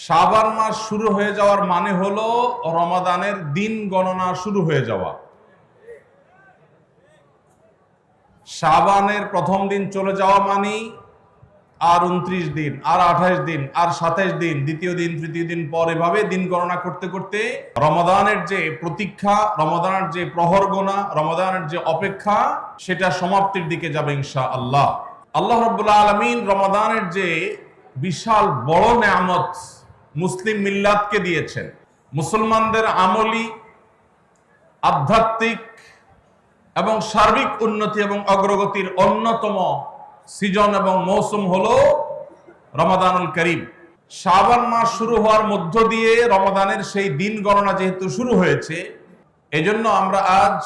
শাবান মাস শুরু হয়ে যাওয়ার মানে হলো রমাদানের দিন গণনা শুরু হয়ে যাওয়া। শাবানের প্রথম দিন চলে যাওয়া মানে আর 29 দিন, আর 28 দিন, আর 27 দিন, দ্বিতীয় দিন, তৃতীয় দিন পর, এভাবে দিন গণনা করতে করতে রমাদানের যে প্রতীক্ষা, রমাদানের যে প্রহর গোনা, রমাদানের যে অপেক্ষা, সেটা সমাপ্তির দিকে যাবে ইনশাআল্লাহ। আল্লাহ রাব্বুল আলামিন রমাদানের যে বিশাল বড় নেয়ামত মুসলিম মিল্লাতকে দিয়েছেন, মুসলমানদের আমলি, আধ্যাত্মিক এবং সার্বিক উন্নতি এবং অগ্রগতির অন্যতম সিজন এবং মৌসুম হলো রমাদানুল করিম। শাবান মাস শুরু হওয়ার মধ্য দিয়ে রমাদানের সেই দিন গণনা যেহেতু শুরু হয়েছে, এজন্য আমরা আজ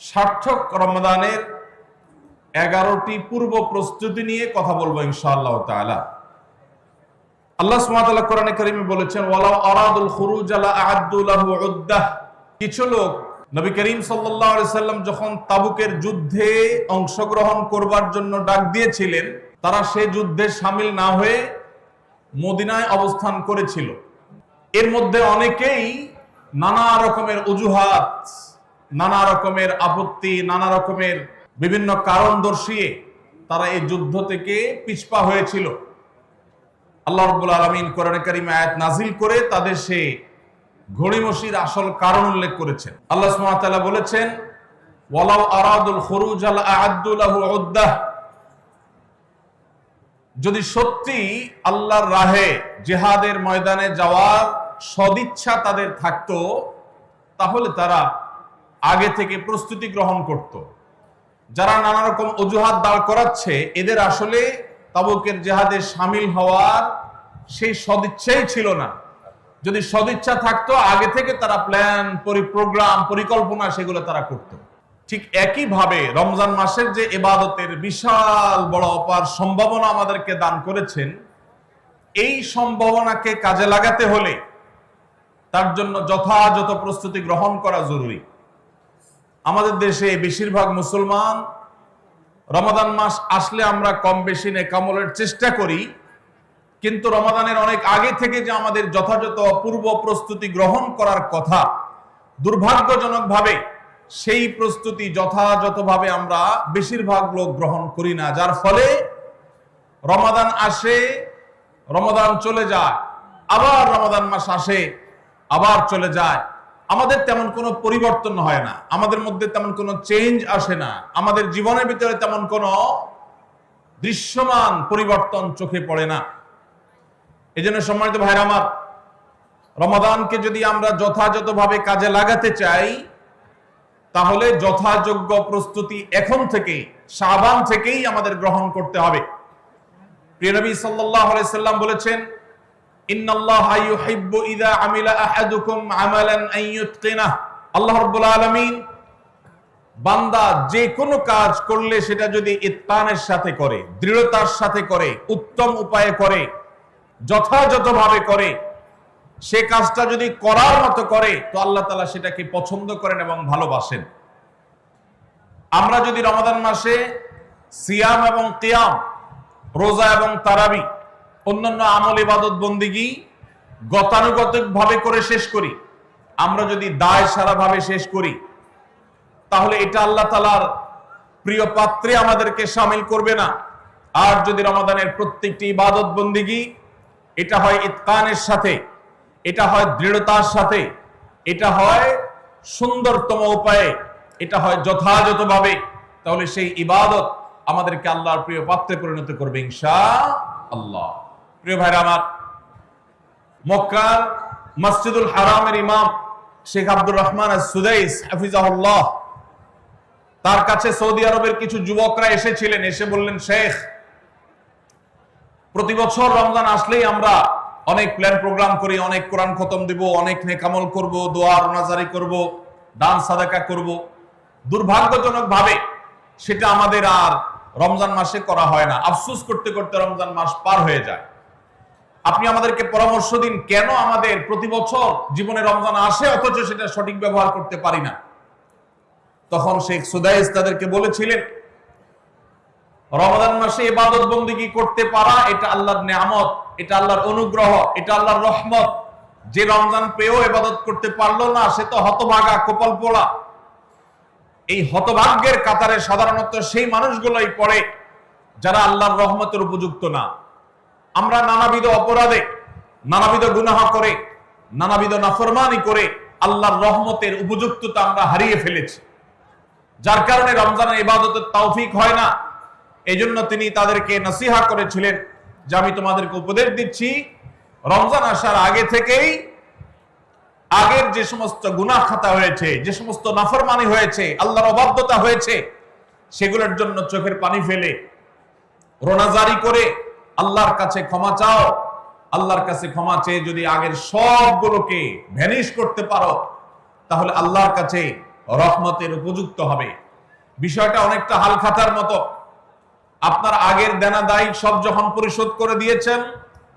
সার্থক রমাদানের 11টি পূর্ব প্রস্তুতি নিয়ে কথা বলবো ইনশাআল্লাহ তাআলা। আল্লাহ সুবহানাহু ওয়া তাআলা কোরআনে কারীমে বলেছেন, ওয়ালাউ আরাদুল খুরুজ লা আ'আদ্দু লাহু উদ্দাহ। কিছু লোক নবী করিম সাল্লাল্লাহু আলাইহি সাল্লাম যখন তাবুকের যুদ্ধে অংশগ্রহণ করবার জন্য ডাক দিয়েছিলেন, তারা সেই যুদ্ধে শামিল না হয়ে মদিনায় অবস্থান করেছিল। এর মধ্যে অনেকেই নানা রকমের অজুহাত, নানা রকমের আপত্তি, নানা রকমের বিভিন্ন কারণ দর্শিয়ে তারা এই যুদ্ধ থেকে পিছপা হয়েছিল। আল্লাহ রাব্বুল আলামিন কোরআনে কারীমে আয়াত নাযিল করে তাদের সেই ঘড়িমসির আসল কারণ উল্লেখ করেছেন। আল্লাহ সুবহানাহু ওয়া তাআলা বলেছেন, ওয়ালাউ আরাদুল খুরুজ লা আ'আদ্দু লাহু উদ্দাহ। যদি সত্যি আল্লাহর রাহে জিহাদের ময়দানে যাওয়ার সদিচ্ছা তাদের থাকতো, তাহলে তারা আগে থেকে প্রস্তুতি গ্রহণ করত। যারা নানা রকম অজুহাত দাঁড় করাচ্ছে, এদের আসলে তাবুকের জিহাদে শামিল হওয়ার সেই সদিচ্ছাই ছিল না। যদি সদিচ্ছা থাকতো, আগে থেকে তারা প্ল্যান, প্রোগ্রাম, পরিকল্পনা সেগুলো তারা করত। ঠিক একই ভাবে রমজান মাসের যে ইবাদতের বিশাল বড় অপার সম্ভাবনা আমাদেরকে দান করেছেন, এই সম্ভাবনাকে কাজে লাগাতে হলে তার জন্য যথাযথ প্রস্তুতি গ্রহণ করা জরুরি। আমাদের দেশে বেশিরভাগ মুসলমান রমাদান মাস আসলে আমরা কম বেশি নেকামলের চেষ্টা করি, কিন্তু রমাদানের অনেক আগে থেকে যে আমাদের যথাযথ পূর্ব প্রস্তুতি গ্রহণ করার কথা, দুর্ভাগ্যজনকভাবে সেই প্রস্তুতি যথাযথভাবে আমরা বেশিরভাগ লোক গ্রহণ করি না, যার ফলে রমাদান আসে, রমাদান চলে যায়, আবার রমাদান মাস আসে, আবার চলে যায়। আমাদের তেমন কোনো পরিবর্তন হয় না, আমাদের মধ্যে তেমন কোনো চেঞ্জ আসে না, আমাদের জীবনের ভিতরে তেমন কোনো দৃশ্যমান পরিবর্তন চোখে পড়ে না। এই জন্য সম্মানিত ভাইরা আমার, রমাদানকে যদি আমরা যথাযথভাবে কাজে লাগাতে চাই, তাহলে যথাযোগ্য প্রস্তুতি এখন থেকে, শাবান থেকেই আমাদের গ্রহণ করতে হবে। প্রিয় নবী সাল্লাল্লাহু আলাইহি সাল্লাম বলেছেন, ইন্নাল্লাহা ইউহিব্বু ইযা আমিলা আহাদুকুম আমালান আন ইউতকিনাহ। আল্লাহ রাব্বুল আলামিন বান্দা যে কোনো কাজ করলে সেটা যদি ইতকানের সাথে করে, দৃঢ়তার সাথে করে, উত্তম উপায়ে করে, যথাযথভাবে করে, সে কাজটা যদি করার মতো করে, তো আল্লাহ তাআলা সেটাকে পছন্দ করেন এবং ভালোবাসেন। আমরা যদি রমাদান মাসে সিয়াম এবং কিয়াম, রোজা এবং তারাবি, অন্যান্য আমল ইবাদত বন্দিগি গতানুগতিক ভাবে করে শেষ করি, আমরা যদি দায় সারাভাবে শেষ করি, তাহলে এটা আল্লাহ তাআলার প্রিয় পাত্রে আমাদেরকে শামিল করবে না। আর যদি রমাদানের প্রত্যেকটি ইবাদত বন্দিগি এটা হয় ইতকানের সাথে, এটা হয় দৃঢ়তার সাথে, এটা হয় সুন্দরতম উপায়ে, এটা হয় যথাযথভাবে, তাহলে সেই ইবাদত আমাদেরকে আল্লাহর প্রিয় পাত্রে পরিণত করবে ইনশাআল্লাহ। প্রিয় ভাইরা আমার, মক্কার মসজিদুল হারামের ইমাম শেখ আব্দুর রহমান আস-সুদাইস হাফিজাহুল্লাহ, তার কাছে সৌদি আরবের কিছু যুবকরা এসেছিলেন। এসে বললেন, শেখ, প্রতি বছর রমজান আসলেই আমরা অনেক প্ল্যান প্রোগ্রাম করি, অনেক কোরআন খতম দিব, অনেক নেকামল করব, দোয়া রোনাজারি করব, দান সাদাকা করব। দুর্ভাগ্যজনক ভাবে সেটা আমাদের আর রমজান মাসে করা হয় না। আফসোস করতে করতে রমজান মাস পার হয়ে যায়। আপনি আমাদেরকে পরামর্শ দিন, কেন আমাদের প্রতি বছর জীবনে রমজান আসে অথচ সেটা সঠিক ব্যবহার করতে পারি না। তখন শেখ সুদাইস তাদেরকে বলেছিলেন, রমাদান মাসে ইবাদত বন্দেগী করতে পারা এটা আল্লাহর নেয়ামত, এটা আল্লাহর অনুগ্রহ, এটা আল্লাহর রহমত। যে রমজান পেয়েও ইবাদত করতে পারলো না সে তো হতভাগা, কপাল পোড়া। এই হতভাগ্যের কাতারে সাধারণত সেই মানুষগুলোই পড়ে যারা আল্লাহর রহমতের উপযুক্ত না। আমরা নানাবিধ অপরাধে, নানাবিধ গুনাহ করে, নানাবিধ নাফরমানি করে আল্লাহর রহমতের উপযুক্ততা আমরা হারিয়ে ফেলেছি, যার কারণে রমজানের ইবাদতের তৌফিক হয় না। এজন্য তিনি তাদেরকে নসিহা করেছিলেন যে আমি তোমাদেরকে উপদেশ দিচ্ছি, রমজান আসার আগে থেকেই আগের যে সমস্ত গুনাহ খাতা হয়েছে, যে সমস্ত নাফরমানি হয়েছে, আল্লাহর অবাধ্যতা হয়েছে, সেগুলোর জন্য চোখের পানি ফেলে রোনাজারি করে আল্লাহর কাছে ক্ষমা চাও। আল্লাহর কাছে ক্ষমা চেয়ে যদি আগের সবগুলোকে ভ্যানিশ করতে পারো তাহলে আল্লাহর কাছে রহমতের উপযুক্ত হবে। বিষয়টা অনেকটা হালখাতার মতো। আপনার আগের দেনা দায় সব যখন পরিশোধ করে দিয়েছেন,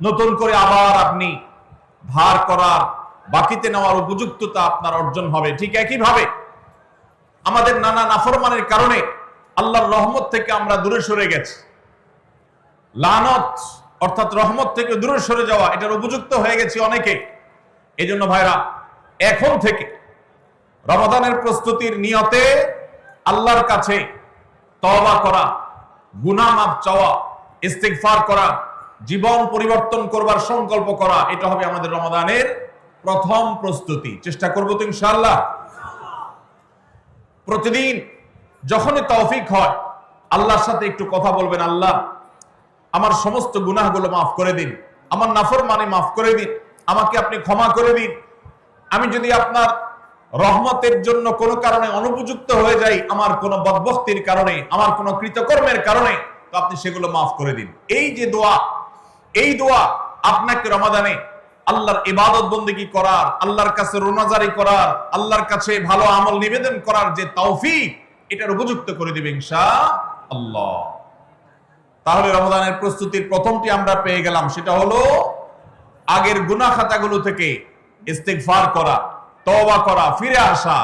নতুন করে আবার আপনি ধার করার, বাকিতে নেওয়ার উপযুক্ততা আপনার অর্জন হবে। ঠিক একই ভাবে আমাদের নানা নাফরমানের কারণে আল্লাহর রহমত থেকে আমরা দূরে সরে গেছি। লানত অর্থাৎ রহমত থেকে দূরে সরে যাওয়া, এটার উপযুক্ত হয়ে গেছি অনেকে। এজন্য ভাইরা, এখন থেকে রমাদানের প্রস্তুতির নিয়তে আল্লাহর কাছে তওবা করা, গুনাহ মাফ চাওয়া, ইস্তিগফার করা, জীবন পরিবর্তন করবার সংকল্প করা, এটা হবে আমাদের রমাদানের প্রথম প্রস্তুতি। চেষ্টা করব তো ইনশাআল্লাহ। প্রতিদিন যখনই তৌফিক হয় আল্লাহর সাথে একটু কথা বলবেন, আল্লাহ আমার সমস্ত গুনাহগুলো মাফ করে দিন, আমার নাফরমানি মাফ করে দিন, আমাকে আপনি ক্ষমা করে দিন। আমি যদি আপনার রহমতের জন্য কোনো কারণে অনুপযুক্ত হয়ে যাই, আমার কোনো বদবখতির কারণে, আমার কোনো কৃতকর্মের কারণে, তো আপনি সেগুলো মাফ করে দিন। এই যে দোয়া, এই দোয়া আপনাকে রমাদানে আল্লাহর ইবাদত বন্দেগী করার, আল্লাহর কাছে রোনাজারি করার, আল্লাহর কাছে ভালো আমল নিবেদন করার যে তৌফিক, এটার উপযুক্ত করে দিবে ইনশাআল্লাহ। তাহলে রমাদানের প্রস্তুতির প্রথমটি আমরা পেয়ে গেলাম, সেটা হলো আগের গুনাহ খাতাগুলো থেকে ইস্তিগফার করা, তওবা করা, ফিরে আসা।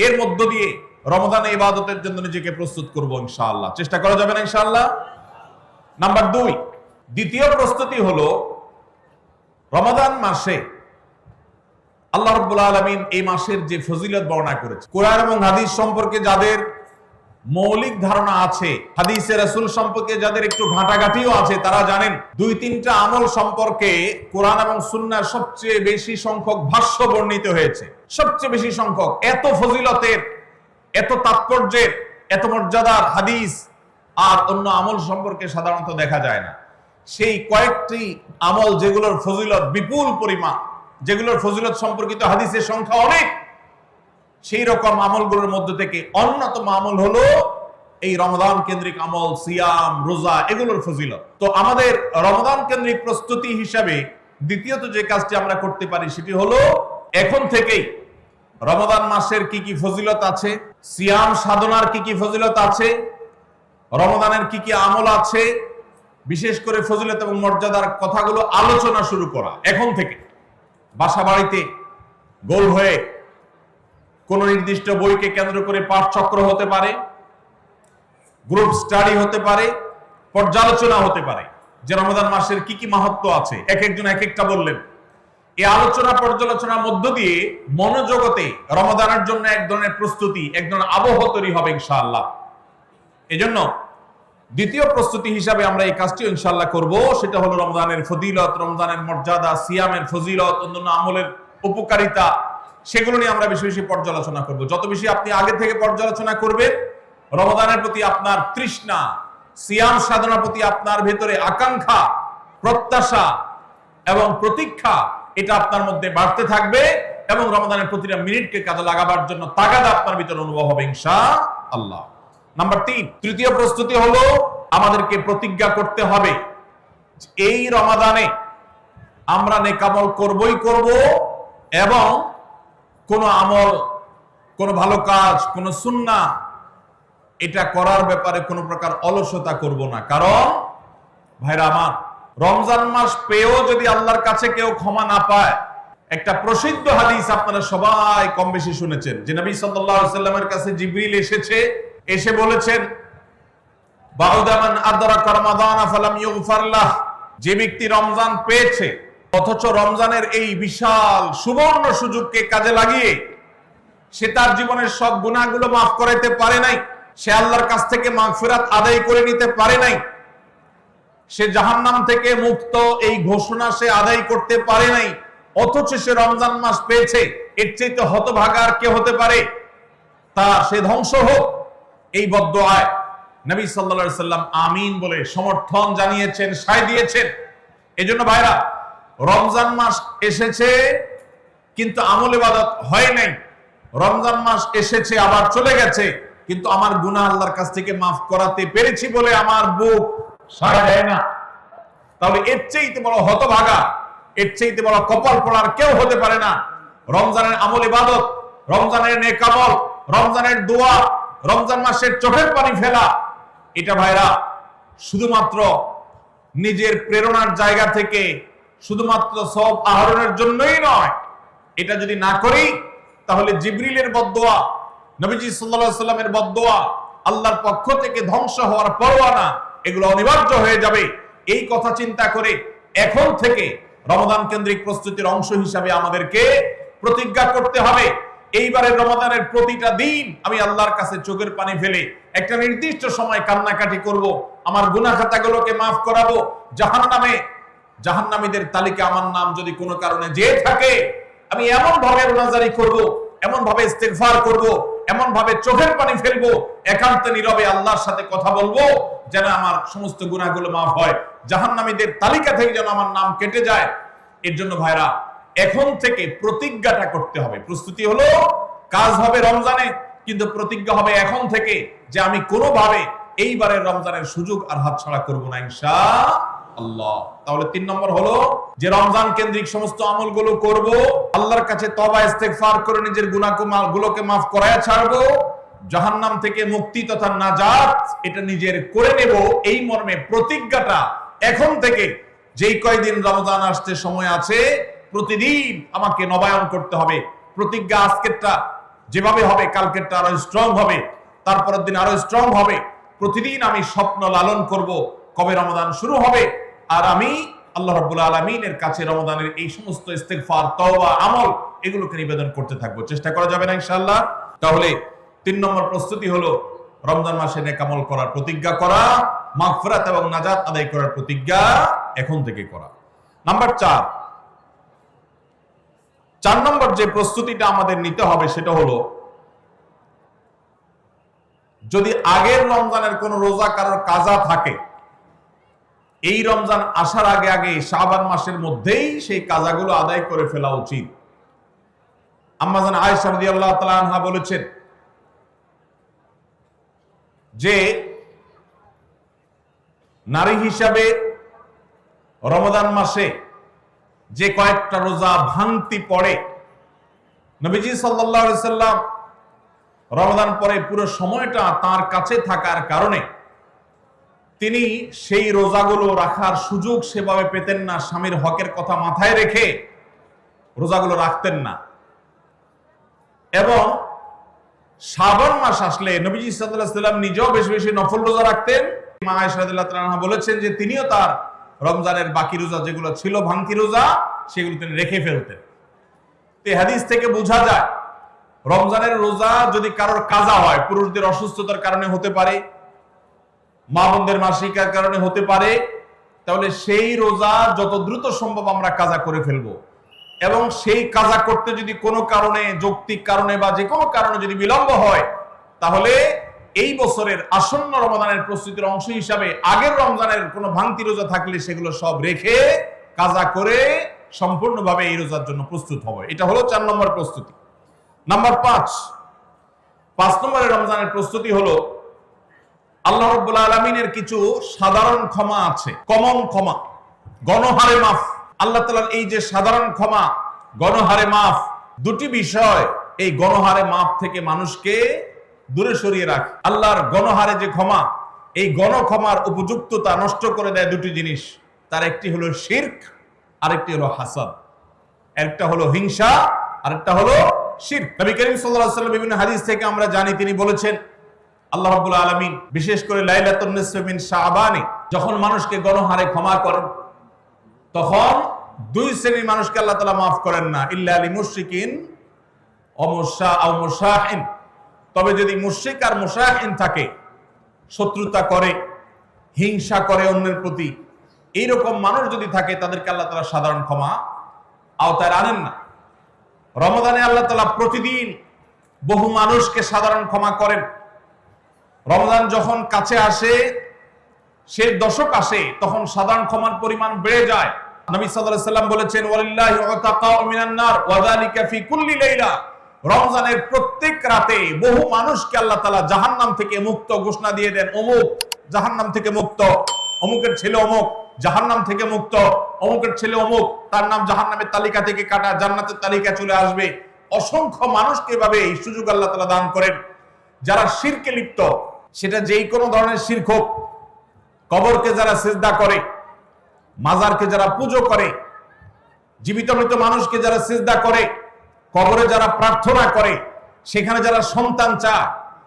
এর মধ্য দিয়ে রমাদানে ইবাদতের জন্য নিজেকে প্রস্তুত করব ইনশাআল্লাহ। চেষ্টা করা যাবে না ইনশাআল্লাহ? নাম্বার 2, দ্বিতীয় প্রস্তুতি হলো রমাদান মাসে আল্লাহ রাব্বুল আলামিন এই মাসের যে ফজিলত বর্ণনা করেছে, কোরআন এবং হাদিস সম্পর্কে যাদের মৌলিক ধারণা আছে, হাদিসে রাসূল সম্পর্কে যাদের একটু ঘাটাঘাটিও আছে, তারা জানেন 2-3টা আমল সম্পর্কে কোরআন এবং সুন্নাহ সবচেয়ে বেশি সংখ্যক ভাষ্য বর্ণিত হয়েছে। সবচেয়ে বেশি সংখ্যক। এত ফজিলতের, এত তাৎপর্যের, এত মর্যাদার হাদিস আর অন্য আমল সম্পর্কে সাধারণত দেখা যায় না। সেই কয়েকটি আমল যেগুলোর ফজিলত বিপুল পরিমাণ, যেগুলোর ফজিলত সম্পর্কিত হাদিসের সংখ্যা অনেক, সেই রকম আমলগুলোর মধ্যে থেকে অন্যতম আমল হলো এই রমাদান কেন্দ্রিক আমল, সিয়াম, রোজা, এগুলোর ফজিলত। তো আমাদের রমাদান কেন্দ্রিক প্রস্তুতি হিসাবে দ্বিতীয়ত যে কাজটি আমরা করতে পারি সেটি হলো এখন থেকেই রমাদান মাসের কি কি ফজিলত আছে, সিয়াম সাধনার কি কি ফজিলত আছে, রমাদানের কি কি আমল আছে, বিশেষ করে ফজিলত এবং মর্যাদার কথাগুলো আলোচনা শুরু করা। এখন থেকে বাসা বাড়িতে গোল হয়ে কোন নির্দিষ্ট বইকে কেন্দ্র করে পাঠ চক্র হতে পারে, গ্রুপ স্টাডি হতে পারে, পর্যালোচনা হতে পারে যে রমাদান মাসের কি কি মাহাত্ম্য আছে, এক একজন এক একটা বললেন। এই আলোচনা পর্যালোচনার মধ্য দিয়ে মনোজগতে রমাদানের জন্য এক ধরনের প্রস্তুতি, এক ধরনের আবহ তৈরি হবে ইনশাআল্লাহ। এজন্য দ্বিতীয় প্রস্তুতি হিসাবে আমরা এই কাজটি ইনশাআল্লাহ করব, সেটা হলো রমজানের ফজিলত, রমজানের মর্যাদা, সিয়ামের ফজিলত, অন্যান্য আমলের উপকারিতা, সেগুলো নিয়ে আমরা বেশি বেশি পর্যালোচনা করব। যত বেশি আপনি আগে থেকে পর্যালোচনা করবেন, রমাদানের প্রতি আপনার তৃষ্ণা, সিয়াম সাধনার প্রতি আপনার ভেতরে আকাঙ্ক্ষা, প্রত্যাশা এবং প্রতীক্ষা, এটা আপনার মধ্যে বাড়তে থাকবে এবং রমাদানের প্রতিটা মিনিটকে কাজে লাগাবার জন্য তাগাদা আপনার ভিতরে অনুভব হবে ইনশাআল্লাহ। নাম্বার 3, তৃতীয় প্রস্তুতি হলো আমাদেরকে প্রতিজ্ঞা করতে হবে এই রমাদানে আমরা নেক আমল করবই করব এবং কোন আমল, কোন ভালো কাজ, কোন সুন্নাহ এটা করার ব্যাপারে কোন প্রকার অলসতা করব না। কারণ ভাইরা আমার, রমজান মাস পেয়েও যদি আল্লাহর কাছে কেউ ক্ষমা না পায়, একটা প্রসিদ্ধ হাদিস আপনারা সবাই কম বেশি শুনেছেন যে নবী সাল্লাল্লাহু আলাইহি ওয়াসাল্লামের কাছে জিবরিল এসে বলেছেন বাউদা মান আদরাকা রমাদান ফালাম ইউগফার লাহ, যে ব্যক্তি রমজান পেয়েছে অথচ রমজানের এই বিশাল সুবর্ণ সুযোগকে কাজে লাগিয়ে সে তার জীবনের সব গুনাহগুলো মাফ করাইতে পারে নাই, সে আল্লাহর কাছ থেকে মাগফিরাত আদায় করে নিতে পারে নাই, সে জাহান্নাম থেকে মুক্ত এই ঘোষণা সে আদায় করতে পারে নাই, অথচ সে রমজান মাস পেয়েছে, এর চাইতে হতভাগা আর কে হতে পারে? তার সে ধ্বংস হোক। এই বদদুআয় নবী সাল্লাল্লাহু আলাইহি সাল্লাম আমিন বলে সমর্থন জানিয়েছেন, সায় দিয়েছেন। এজন্য ভাইরা, রমজান মাস এসেছে কিন্তু আমল ইবাদত হয় নাই, রমজান মাস এসেছে আবার চলে গেছে কিন্তু আমার গুনাহ আল্লাহর কাছ থেকে মাফ করাতে পেরেছি বলে আমার বুক সাড়া দেয় না। তাহলে এর চাইতে বড় হতভাগা, এর চাইতে বড় কপাল পড়ার কেউ হতে পারে না। রমজানের আমল ইবাদত, রমজানের নেক আমল, রমজানের দোয়া, রমজান মাসের চোখের পানি ফেলা, এটা ভাইরা শুধুমাত্র নিজের প্রেরণার জায়গা থেকে শুধুমাত্র সব আহরণের জন্যই নয়। এটা যদি না করি তাহলে জিবরিলের বদদুয়া, নবীজি সাল্লাল্লাহু আলাইহি সাল্লামের বদদুয়া, আল্লাহর পক্ষ থেকে ধ্বংস হওয়ার পরোয়ানা, এগুলো অনিবার্য হয়ে যাবে। এই কথা চিন্তা করে এখন থেকে রমাদান কেন্দ্রিক প্রস্তুতির অংশ হিসাবে আমাদেরকে প্রতিজ্ঞা করতে হবে, এইবারের রমাদানের প্রতিটা দিন আমি আল্লাহর কাছে চোখের পানি ফেলে একটা নির্দিষ্ট সময় কান্নাকাটি করব, আমার গুনাহ খাতাগুলোকে মাফ করাবো, জাহান্নামীদের তালিকা আমার নাম যদি কোনো কারণে যেয়ে থাকে আমি এমন ভাবে রোনাজারি করব, এমন ভাবে ইস্তেগফার করব, এমন ভাবে চোখের পানি ফেলবো, একান্তে নীরবে আল্লাহর সাথে কথা বলবো যেন আমার সমস্ত গুনাহগুলো মাফ হয়, জাহান্নামীদের তালিকা থেকে যেন আমার নাম কেটে যায়। এর জন্য ভাইরা এখন থেকে প্রতিজ্ঞাটা করতে হবে। প্রস্তুতি হলো কাজ হবে রমজানে, কিন্তু প্রতিজ্ঞা হবে এখন থেকে যে আমি কোনোভাবে এইবারের রমজানের সুযোগ আর হাতছাড়া করব না ইনশাআল্লাহ। তাহলে 3 নম্বর হলো যে রমজান কেন্দ্রিক সমস্ত আমলগুলো করব, আল্লাহর কাছে তওবা ইস্তেগফার করে নিজের গুনাহগুলোকে মাফ করায়া ছাড়বো, জাহান্নাম থেকে মুক্তি তথা নাজাত এটা নিজের করে নেব। এই মর্মে প্রতিজ্ঞাটা এখন থেকে যেই কয়দিন রমজান আসতে সময় আছে প্রতিদিন আমাকে নবায়ন করতে হবে। প্রতিজ্ঞা আজকেরটা যেভাবে হবে কালকেরটা আরো স্ট্রং হবে, তারপরের দিন আরো স্ট্রং হবে। প্রতিদিন আমি স্বপ্ন লালন করব কবে রমজান শুরু হবে, আর আমি আল্লাহ রাব্বুল আলামিনের কাছে রমজানের এই সমস্ত ইস্তেগফার, তওবা, আমল এগুলোকে নিবেদন করতে থাকবো। চেষ্টা করা যাবে না ইনশাআল্লাহ? তাহলে 3 নম্বর প্রস্তুতি হলো রমজান মাসে নেক আমল করার প্রতিজ্ঞা করা, মাগফিরাত এবং নাজাত আদায় করার প্রতিজ্ঞা এখন থেকে করা। নাম্বার 4 নম্বর যে প্রস্তুতিটা আমাদের নিতে হবে সেটা হলো, যদি আগের রমজানের কোন রোজা কারোর কাজা থাকে, এই রমজান আসার আগে আগে শাবান মাসের মধ্যেই সেই কাজাগুলো আদায় করে ফেলা উচিত। আম্মা জান আয়েশা রাদিয়াল্লাহু তাআলা আনহা বলেছেন যে নারী হিসাবে রমজান মাসে যে কয়েকটা রোজা ভাঙতি পড়ে, নবীজি সাল্লাল্লাহু আলাইহি সাল্লাম রমজান পরে পুরো সময়টা তার কাছে থাকার কারণে তিনি সেই রোজাগুলো রাখার সুযোগ সেভাবে পেতেন না। স্বামীর হকের কথা মাথায় রেখে রোজাগুলো রাখতেন না। এবং শাবান মাস আসলে নবীজি সাল্লাল্লাহু আলাইহি সাল্লাম নিজেও বেশি বেশি নফল রোজা রাখতেন। মা আয়েশা রাদিয়াল্লাহু তাআলা আনহা বলেছেন যে তিনিও তার রমজানের বাকি রোজা যেগুলো ছিল ভাঙতি রোজা সেগুলো তিনি রেখে ফেলতেন। এই হাদিস থেকে বোঝা যায় রমজানের রোজা যদি কারোর কাজা হয়, পুরুষদের অসুস্থতার কারণে হতে পারে, মা বোনদের মাসিকার কারণে হতে পারে, তাহলে সেই রোজা যত দ্রুত সম্ভব আমরা কাজা করে ফেলবো। এবং সেই কাজা করতে যদি কোনো কারণে, যৌক্তিক কারণে বা যে কোনো কারণে যদি বিলম্ব হয়, তাহলে এই বছরের আসন্ন রমজানের প্রস্তুতির অংশ হিসাবে আগের রমজানের কোনো ভাঙতি রোজা থাকলে সেগুলো সব রেখে কাজা করে সম্পূর্ণভাবে এই রোজার জন্য প্রস্তুত হবে। এটা হলো 4 নম্বর প্রস্তুতি। নাম্বার 5 নম্বরের রমজানের প্রস্তুতি হলো আল্লাহ রাব্বুল আলামিনের কিছু সাধারণ ক্ষমা আছে, কমন ক্ষমা, গণহারে মাফ। আল্লাহ তাআলার এই যে সাধারণ ক্ষমা, গণহারে মাফ, দুটি বিষয় এই গণহারে মাফ থেকে মানুষকে দূরে সরিয়ে রাখে। আল্লাহর গণহারে যে ক্ষমা, এই গণক্ষমার উপযুক্ততা নষ্ট করে দেয় দুটি জিনিস। তার একটি হলো শিরক, আরেকটি হলো হাসাদ। একটা হলো হিংসা, আরেকটা হলো শিরক। নবী করিম সাল্লাল্লাহু আলাইহি ওয়াসাল্লাম বিভিন্ন হাদিস থেকে আমরা জানি তিনি বলেছেন আল্লাহ রাব্বুল আলামিন বিশেষ করে লাইলাতুন নিসফি মিন শাবানে যখন মানুষকে গণহারে ক্ষমা করেন, তখন দুই শ্রেণীর মানুষকে আল্লাহ তাআলা মাফ করেন না, ইল্লা লিল মুশরিকিন আও মুশাহিন। তবে যদি মুশরিক আর মুশাহিন থাকে, শত্রুতা করে, হিংসা করে অন্যের প্রতি, এইরকম মানুষ যদি থাকে, তাদেরকে আল্লাহ তাআলা সাধারণ ক্ষমা আওতায় আনেন না। রমজানে আল্লাহ তাআলা প্রতিদিন বহু মানুষকে সাধারণ ক্ষমা করেন। রমজান যখন কাছে আসে, শেষ দশক আসে, তখন সাধারণ ক্ষমার পরিমাণ বেড়ে যায়। নবী সাল্লাল্লাহু আলাইহি ওয়াসাল্লাম বলেছেন, ওয়ালিল্লাহি উতাকাউ মিনান নার ওয়া যালিকা ফি কুল্লি লাইলা। রমজানের প্রত্যেক রাতে বহু মানুষকে আল্লাহ তাআলা জাহান্নাম থেকে মুক্ত ঘোষণা দিয়ে দেন। অমুক জাহান্নাম থেকে মুক্ত, অমুকের ছেলে অমুক জাহান্নাম থেকে মুক্ত, অমুকের ছেলে অমুক, তার নাম জাহান্নামের তালিকা থেকে কাটা, জান্নাতের তালিকা চলে আসবে। অসংখ্য মানুষকে এভাবে এই সুযোগ আল্লাহ তাআলা দান করেন। যারা শিরকে লিপ্ত, সেটা যেই কোনো ধরনের শিরক হোক, কবরকে যারা সিজদা করে, মাজারকে যারা পুজো করে, জীবিত মৃত মানুষকে যারা সিজদা করে, কবরে যারা প্রার্থনা করে, সেখানে যারা সন্তান চায়,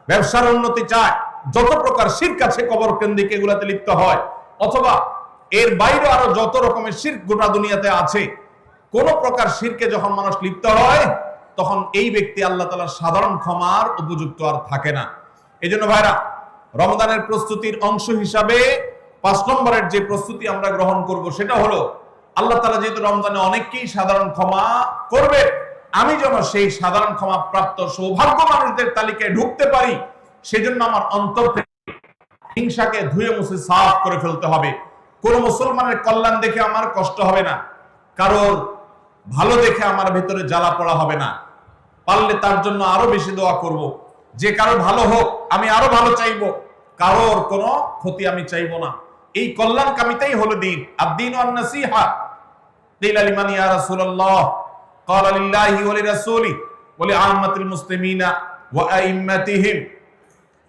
ব্যবসার উন্নতি চায়, যত প্রকার শিরক আছে কবর কেন্দ্রিক এগুলাতে লিপ্ত হয়, অথবা এর বাইরে আরো যত রকমের শিরক গোটা দুনিয়াতে আছে, কোন প্রকার শিরকে যখন মানুষ লিপ্ত হয়, তখন এই ব্যক্তি আল্লাহ তাআলার সাধারণ ক্ষমার উপযুক্ত আর থাকে না। এই জন্য ভাইরা, রমজানের প্রস্তুতির অংশ হিসাবে 5 নম্বরের যে প্রস্তুতি আমরা গ্রহণ করব, সেটা হলো আল্লাহ তাআলা যেহেতু রমজানে অনেককেই সাধারণ ক্ষমা করবে, আমি যেন সেই সাধারণ ক্ষমা প্রাপ্ত সৌভাগ্য মানুষদের তালিকায় ঢুকতে পারি, সেজন্য আমার অন্তর থেকে হিংসাকে ধুয়ে মুছে সাফ করে ফেলতে হবে। কোন মুসলমানের কল্যাণ দেখে আমার কষ্ট হবে না, কারোর ভালো দেখে আমার ভিতরে জ্বালা পড়া হবে না। পারলে তার জন্য আরো বেশি দোয়া করব, যে কারো ভালো হোক আমি আরো ভালো চাইবো, কারোর কোনো ক্ষতি আমি চাইবো না। এই কল্যাণকামিতাই হলো দ্বীন। আদ-দীনু আন-নাসিহা। কিলা লিমান ইয়া রাসূলুল্লাহ, ক্বালা লিল্লাহি ওয়া লিরাসূলিহি ওয়া লিআম্মাতিল মুসলিমিনা ওয়া আইম্মাতিহিম।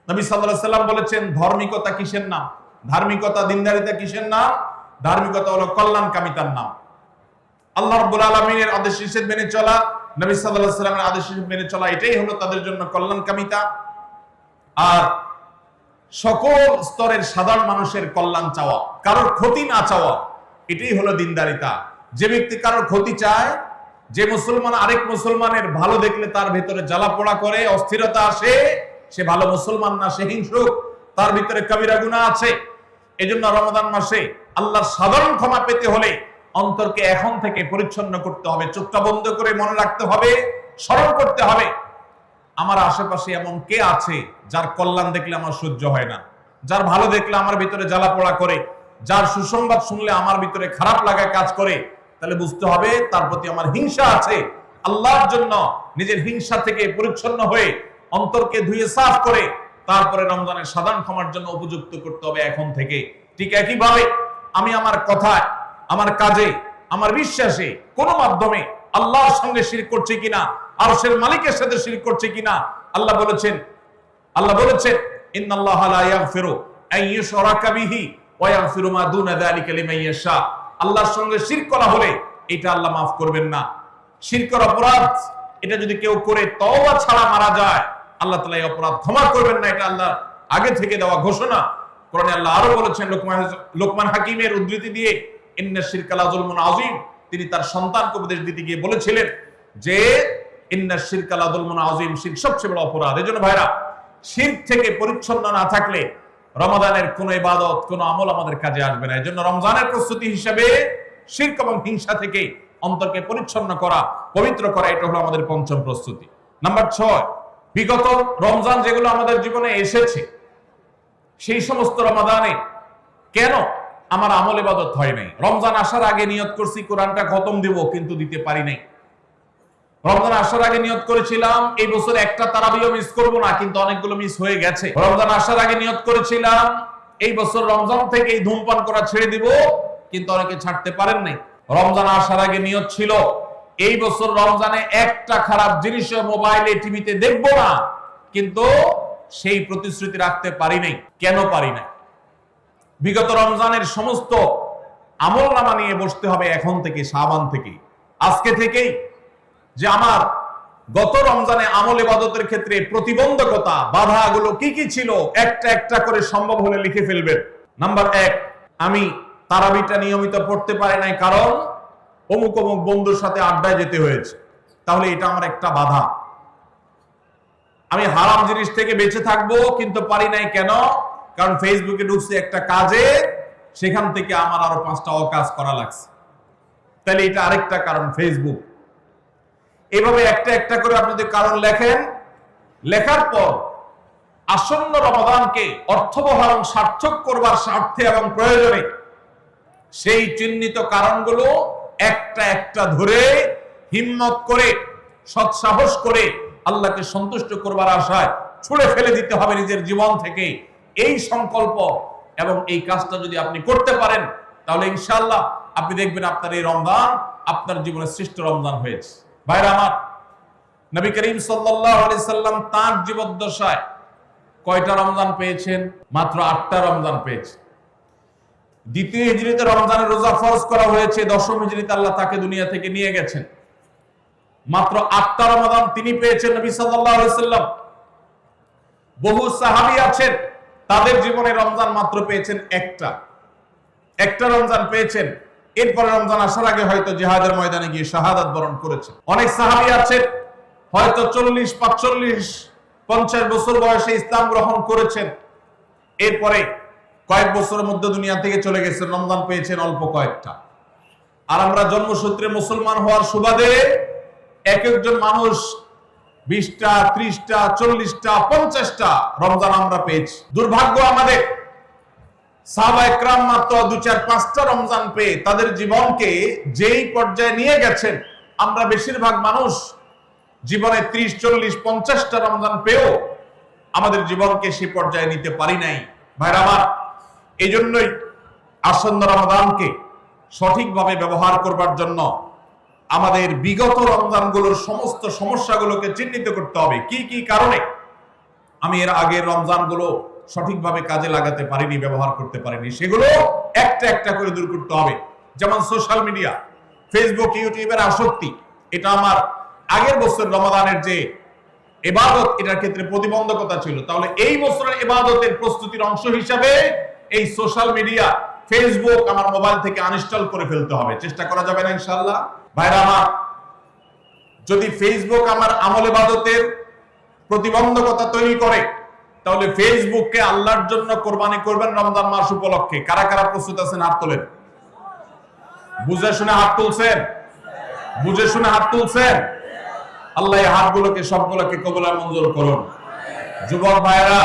নবী সাল্লাল্লাহু আলাইহি সাল্লাম বলেছেন, ধার্মিকতা কিসের নাম? ধার্মিকতা, দিনদারিতা কিসের নাম? ধার্মিকতা হলো কল্যাণকামিতার নাম। আল্লাহ রাব্বুল আলামিনের আদেশ নিষেধ মেনে চলা, নবী সাল্লাল্লাহু আলাইহি সাল্লামের আদেশ নিষেধ মেনে চলা, এটাই হলো তাদের জন্য কল্যাণকামিতা। আর সকল স্তরের সাধারণ মানুষের কল্যাণ চাওয়া, কারোর ক্ষতি না চাওয়া, এটাই হলো দিনদারিতা। যে ব্যক্তি কারোর ক্ষতি চায়, যে মুসলমান আরেক মুসলমানের ভালো দেখলে তার ভিতরে জ্বালা পোড়া করে, অস্থিরতা আসে, সে ভালো মুসলমান না, সে হিংসুক, তার ভিতরে কবিরা গুনাহ আছে। এজন্য রমজান মাসে আল্লাহর সাধারণ ক্ষমা পেতে হলে অন্তরকে এখন থেকে পরিচ্ছন্ন করতে হবে, চোখটা বন্ধ করে মনে রাখতে হবে, স্মরণ করতে হবে, আমার আশেপাশে এমন কে আছে যার কল্যাণ দেখলে আমার সহ্য হয় না, যার ভালো দেখলে আমার ভিতরে জ্বালা পোড়া করে, যার সুসংবাদ শুনলে আমার ভিতরে খারাপ লাগা কাজ করে, তাহলে বুঝতে হবে তার প্রতি আমার হিংসা আছে। আল্লাহর জন্য নিজের হিংসা থেকে পরিচ্ছন্ন হয়ে অন্তরকে ধুয়ে সাফ করে তারপরে রমজানের সাধারণ ক্ষমার জন্য উপযুক্ত করতে হবে এখন থেকে। ঠিক একইভাবে আমি আমার কথায়, আমার কাজে, আমার বিশ্বাসে কোনো মাধ্যমে আল্লাহর সঙ্গে শিরক করছি কিনা, আরশের মালিকের সাথে শিরক করছি কিনা, আল্লাহ বলেছেন ইন্নাল্লাহা লা ইয়াগফিরু আন ইউশরাকা বিহি ওয়া ইয়াগফিরু মা দুনা যালিকা লিমান ইয়াশা। আল্লাহর সঙ্গে শিরক করা হলে এটা আল্লাহ মাফ করবেন না। শিরকের অপরাধ, এটা যদি কেউ করে তওবা ছাড়া মারা যায়, আল্লাহ তাআলা এই অপরাধ ক্ষমা করবেন না, এটা আল্লাহ আগে থেকে দেওয়া ঘোষণা। কোরআনে আল্লাহ আরো বলেছেন, লোকমান হাকিমের উদ্ধৃতি দিয়ে, ইন্নাশ শিরকা লাযুলমুন আযীম, তিনি তার সন্তানকে উপদেশ দিতে গিয়ে বলেছিলেন যে ইন্নাশ শিরকা লাযুলমুন আযীম, শিরক সবচেয়ে বড় অপরাধ। এজন্য ভাইরা, শিরক থেকে পরিচ্ছন্ন না থাকলে রমাদানের কোন ইবাদত, কোন আমল আমাদের কাজে আসবে না। এজন্য রমজানের প্রস্তুতি হিসেবে শিরক এবং হিংসা থেকে অন্তরকে পরিচ্ছন্ন করা, পবিত্র করা, এটা হলো আমাদের পঞ্চম প্রস্তুতি। নাম্বার 6, বিগত রমজান যেগুলো আমাদের জীবনে এসেছে, সেই সমস্ত রমাদানে কেন আমার আমল ইবাদত হয় নাই? রমজান আসার আগে নিয়ত করছি কোরআনটা খতম দিব, কিন্তু দিতে পারি নাই। রমজান আসার আগে নিয়ত করেছিলাম এই বছর একটা তারাবিও মিস করব না, কিন্তু অনেকগুলো মিস হয়ে গেছে। রমজান আসার আগে নিয়ত করেছিলাম এই বছর রমজান থেকে এই ধূমপান করা ছেড়ে দিব, কিন্তু অনেকে ছাড়তে পারেন নাই। রমজান আসার আগে নিয়ত ছিল এই বছর রমজানে একটা খারাপ জিনিসও মোবাইলে, টিভিতে দেখব না, কিন্তু সেই প্রতিশ্রুতি রাখতে পারি নাই। কেন পারি নাই? বিগত রমজানের সমস্ত আমলনামা নিয়ে বসতে হবে এখন থেকে, শাবান থেকে, আজকে থেকেই, যে আমার গত রমজানে আমল ইবাদতের ক্ষেত্রে প্রতিবন্ধকতা বাধাগুলো কি কি ছিল একটা একটা করে সম্ভব হলে লিখে ফেলবেন। নাম্বার 1, আমি তারাবিটা নিয়মিত পড়তে পারি নাই কারণ অমুক অমুক বন্ধুর সাথে আড্ডায় যেতে হয়েছে, তাহলে এটা আমার একটা বাধা। আমি হারাম জিনিস থেকে বেঁচে থাকবো কিন্তু পারি নাই কেন? কারণ ফেসবুকে ঢুকছে একটা কাজে, সেখান থেকে আমার আরো 5টা অকাজ করা লাগছে, তাহলে এটা আরেকটা কারণ ফেসবুক। এভাবে একটা একটা করে আপনি যদি কারণ লেখেন, লেখার পর আসন্ন রমাদানকে অর্থবহ এবং সার্থক করবার স্বার্থে এবং প্রয়োজনে সেই চিহ্নিত কারণগুলো একটা একটা ধরে হিম্মত করে সৎসাহস করে আল্লাহকে সন্তুষ্ট করবার আশায় ছুঁড়ে ফেলে দিতে হবে নিজের জীবন থেকে। এই সংকল্প এবং এই কাজটা যদি আপনি করতে পারেন, তাহলে ইনশাআল্লাহ আপনি দেখবেন আপনার এই রমজান আপনার জীবনের শ্রেষ্ঠ রমজান হয়েছে। ভাইরা আমার, নবী করিম সাল্লাল্লাহু আলাইহি সাল্লাম তার জীবদ্দশায় কয়টা রমজান পেয়েছেন? মাত্র 8টা রমজান পেয়েছেন। দ্বিতীয় হিজরিতে রমজানের রোজা ফরজ করা হয়েছে, দশম হিজরিতে আল্লাহ তাকে দুনিয়া থেকে নিয়ে গেছেন। মাত্র 8টা রমজান তিনি পেয়েছেন নবী সাল্লাল্লাহু আলাইহি সাল্লাম। বহু সাহাবী আছেন তাদের জীবনে রমজান মাত্র পেয়েছেন একটা রমজান পেয়েছেন। এরপরে রমজান আসার আগে হয়তো জিহাদের ময়দানে গিয়ে শাহাদাত বরণ করেছেন। অনেক সাহাবী আছেন হয়তো 40, 45, 50 বছর বয়সে ইসলাম গ্রহণ করেছেন, এরপরে কয়েক বছরের মধ্যে দুনিয়া থেকে চলে গেছেন, রমজান পেয়েছেন অল্প কয়েকটা। আর আমরা জন্মসূত্রে মুসলমান হওয়ার সুবাদে এক একজন মানুষ 20টা, 30টা, 40টা, 50টা রমজান আমরা পেয়েছি। দুর্ভাগ্য আমাদের, সাহাবা একরাম মাত্র 2, 4, 5টা রমজান পেয়ে তাদের জীবনকে যেই পর্যায়ে নিয়ে গেছেন, আমরা বেশিরভাগ মানুষ জীবনে 30, 40, 50টা রমজান পেয়েও আমাদের জীবনকে সেই পর্যায়ে নিতে পারি নাই। ভাইরা আমার, এই জন্যই আসন্ন রমজানকে সঠিকভাবে ব্যবহার করবার জন্য আমাদের বিগত রমজানগুলোর সমস্ত সমস্যাগুলোকে চিহ্নিত করতে হবে। কি কি কারণে আমি এর আগের রমজানগুলো সঠিকভাবে কাজে লাগাতে পারিনি, ব্যবহার করতে পারিনি, সেগুলো একটা একটা করে দূর করতে হবে। যেমন সোশ্যাল মিডিয়া, ফেসবুক, ইউটিউবের আসক্তি, এটা আমার আগের বছর রমাদানের যে ইবাদত, এটার ক্ষেত্রে প্রতিবন্ধকতা ছিল। তাহলে এই বছরের ইবাদতের প্রস্তুতির অংশ হিসাবে এই সোশ্যাল মিডিয়া, ফেসবুক আমার মোবাইল থেকে আনইনস্টল করে ফেলতে হবে। চেষ্টা করা যাবে না ইনশাআল্লাহ? ভাইরা আমার, যদি ফেসবুক আমার আমল ইবাদতের প্রতিবন্ধকতা তৈরি করে, তাহলে ফেসবুককে আল্লাহর জন্য কোরবানি করবেন রমজান মাস উপলক্ষে। কারা কারা প্রস্তুত আছেন? হাত তোলেন। বুঝে শুনে হাত তুলছেন? বুঝে শুনে হাত তুলছেন? আল্লাহ এই হাতগুলোকে সবগুলোকে কবুল আর মঞ্জুর করুন। যুবক ভাইরা,